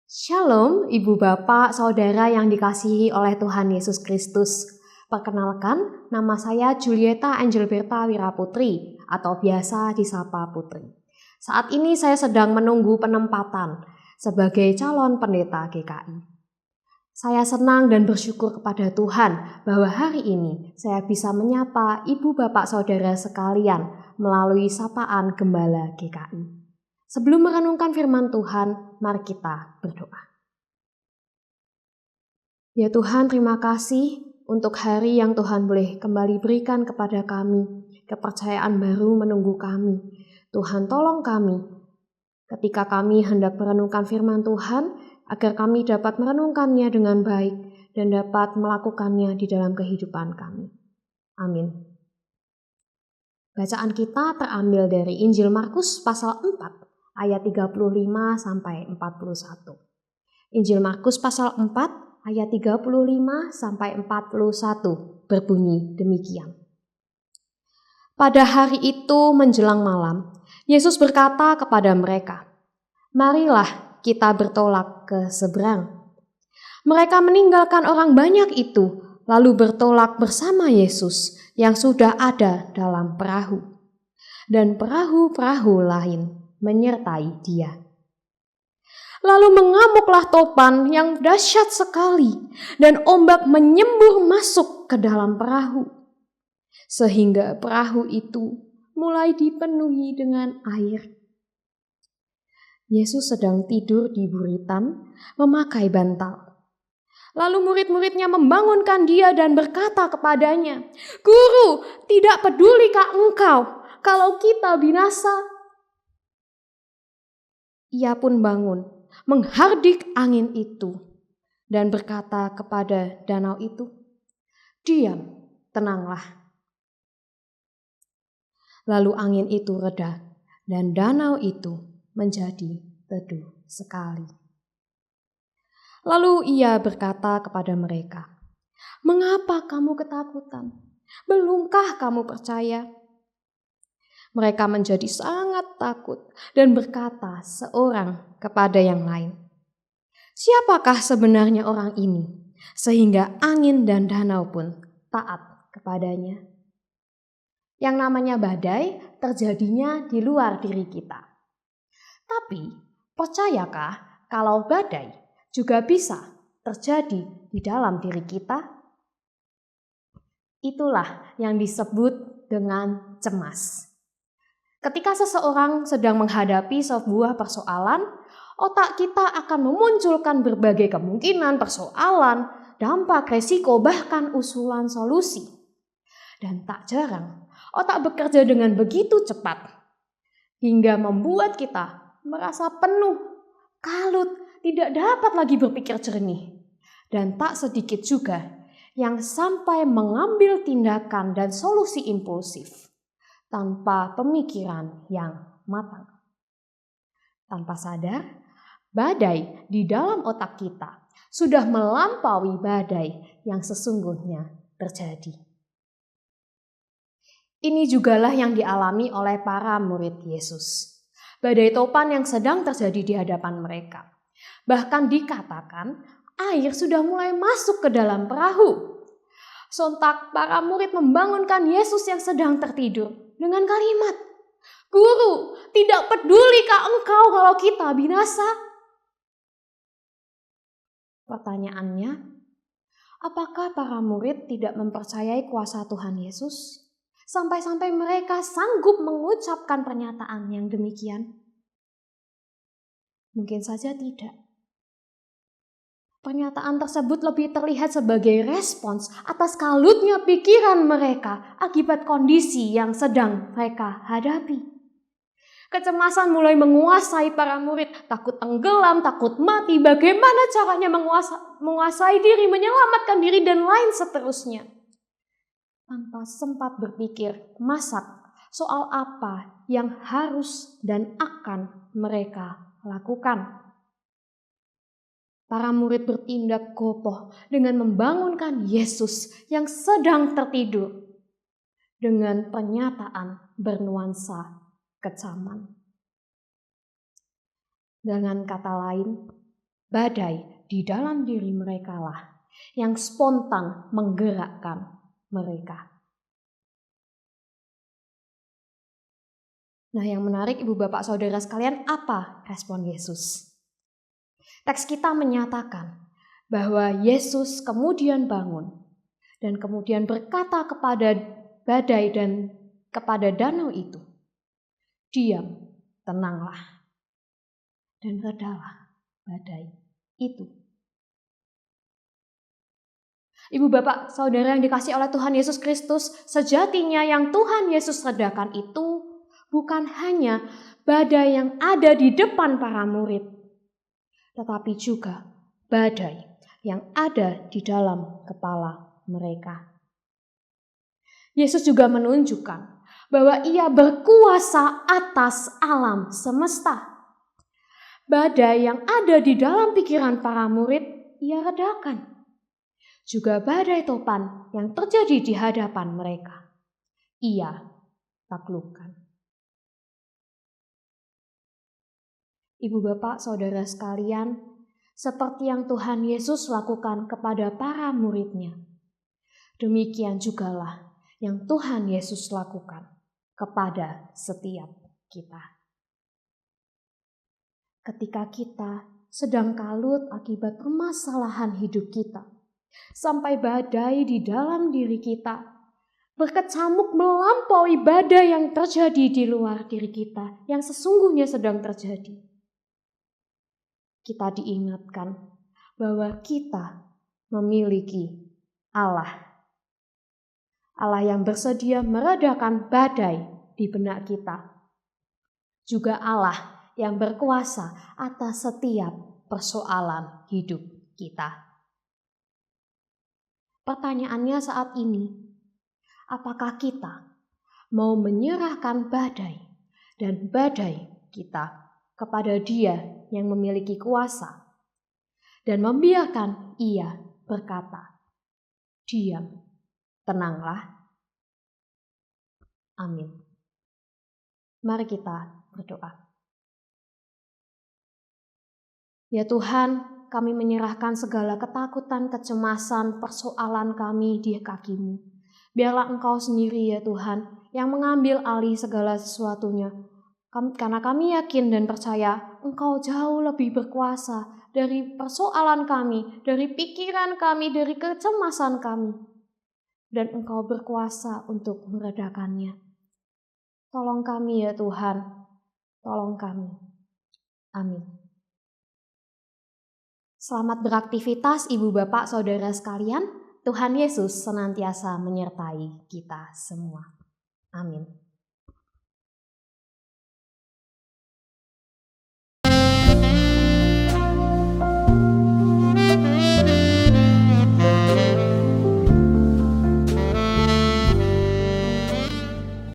Shalom, Ibu Bapak, Saudara yang dikasihi oleh Tuhan Yesus Kristus. Perkenalkan, nama saya Julieta Angelberta Wiraputri atau biasa disapa Putri. Saat ini saya sedang menunggu penempatan sebagai calon pendeta GKI. Saya senang dan bersyukur kepada Tuhan bahwa hari ini saya bisa menyapa Ibu Bapak Saudara sekalian melalui sapaan Gembala GKI. Sebelum merenungkan firman Tuhan, mari kita berdoa. Ya Tuhan, terima kasih untuk hari yang Tuhan boleh kembali berikan kepada kami, kepercayaan baru menunggu kami. Tuhan, tolong kami ketika kami hendak merenungkan firman Tuhan, agar kami dapat merenungkannya dengan baik dan dapat melakukannya di dalam kehidupan kami. Amin. Bacaan kita terambil dari Injil Markus pasal 4. Ayat 35 sampai 41. Injil Markus pasal 4 ayat 35 sampai 41 berbunyi demikian. Pada hari itu menjelang malam, Yesus berkata kepada mereka, "Marilah kita bertolak ke seberang." Mereka meninggalkan orang banyak itu, lalu bertolak bersama Yesus yang sudah ada dalam perahu. Dan perahu-perahu lain menyertai dia. Lalu mengamuklah topan yang dahsyat sekali dan ombak menyembur masuk ke dalam perahu, sehingga perahu itu mulai dipenuhi dengan air. Yesus sedang tidur di buritan memakai bantal. Lalu murid-muridnya membangunkan dia dan berkata kepadanya, "Guru, tidak pedulikah engkau kalau kita binasa?" Ia pun bangun, menghardik angin itu, dan berkata kepada danau itu, "Diam, tenanglah." Lalu angin itu reda, dan danau itu menjadi teduh sekali. Lalu ia berkata kepada mereka, "Mengapa kamu ketakutan? Belumkah kamu percaya?" Mereka menjadi sangat takut dan berkata seorang kepada yang lain, "Siapakah sebenarnya orang ini, sehingga angin dan danau pun taat kepadanya?" Yang namanya badai terjadinya di luar diri kita. Tapi percayakah kalau badai juga bisa terjadi di dalam diri kita? Itulah yang disebut dengan cemas. Ketika seseorang sedang menghadapi sebuah persoalan, otak kita akan memunculkan berbagai kemungkinan persoalan, dampak, resiko, bahkan usulan solusi. Dan tak jarang, otak bekerja dengan begitu cepat, hingga membuat kita merasa penuh, kalut, tidak dapat lagi berpikir jernih. Dan tak sedikit juga yang sampai mengambil tindakan dan solusi impulsif tanpa pemikiran yang matang. Tanpa sadar, badai di dalam otak kita sudah melampaui badai yang sesungguhnya terjadi. Ini jugalah yang dialami oleh para murid Yesus. Badai topan yang sedang terjadi di hadapan mereka. Bahkan dikatakan air sudah mulai masuk ke dalam perahu. Sontak para murid membangunkan Yesus yang sedang tertidur dengan kalimat, "Guru, tidak pedulikah engkau kalau kita binasa?" Pertanyaannya, apakah para murid tidak mempercayai kuasa Tuhan Yesus? Sampai-sampai mereka sanggup mengucapkan pernyataan yang demikian? Mungkin saja tidak. Pernyataan tersebut lebih terlihat sebagai respons atas kalutnya pikiran mereka akibat kondisi yang sedang mereka hadapi. Kecemasan mulai menguasai para murid, takut tenggelam, takut mati, bagaimana caranya menguasai diri, menyelamatkan diri, dan lain seterusnya. Tanpa sempat berpikir masak soal apa yang harus dan akan mereka lakukan. Para murid bertindak kokoh dengan membangunkan Yesus yang sedang tertidur dengan pernyataan bernuansa kecaman. Dengan kata lain, badai di dalam diri mereka lah yang spontan menggerakkan mereka. Nah, yang menarik Ibu Bapak Saudara sekalian, apa respon Yesus? Teks kita menyatakan bahwa Yesus kemudian bangun dan kemudian berkata kepada badai dan kepada danau itu, "Diam, tenanglah, dan redalah badai itu." Ibu Bapak Saudara yang dikasihi oleh Tuhan Yesus Kristus, sejatinya yang Tuhan Yesus redakan itu bukan hanya badai yang ada di depan para murid, tetapi juga badai yang ada di dalam kepala mereka. Yesus juga menunjukkan bahwa Ia berkuasa atas alam semesta. Badai yang ada di dalam pikiran para murid, Ia redakan. Juga badai topan yang terjadi di hadapan mereka, Ia taklukkan. Ibu Bapak Saudara sekalian, seperti yang Tuhan Yesus lakukan kepada para murid-Nya, demikian jugalah yang Tuhan Yesus lakukan kepada setiap kita. Ketika kita sedang kalut akibat permasalahan hidup kita, sampai badai di dalam diri kita berkecamuk melampaui badai yang terjadi di luar diri kita, yang sesungguhnya sedang terjadi, kita diingatkan bahwa kita memiliki Allah yang bersedia meredakan badai di benak kita. Juga Allah yang berkuasa atas setiap persoalan hidup kita. Pertanyaannya saat ini, apakah kita mau menyerahkan badai dan badai kita kepada Dia yang memiliki kuasa dan membiarkan Ia berkata, "Diam, tenanglah"? Amin. Mari kita berdoa. Ya Tuhan, kami menyerahkan segala ketakutan, kecemasan, persoalan kami di kaki-Mu. Biarlah Engkau sendiri ya Tuhan yang mengambil alih segala sesuatunya. Karena kami yakin dan percaya Engkau jauh lebih berkuasa dari persoalan kami, dari pikiran kami, dari kecemasan kami. Dan Engkau berkuasa untuk meredakannya. Tolong kami ya Tuhan, tolong kami. Amin. Selamat beraktivitas Ibu Bapak Saudara sekalian. Tuhan Yesus senantiasa menyertai kita semua. Amin.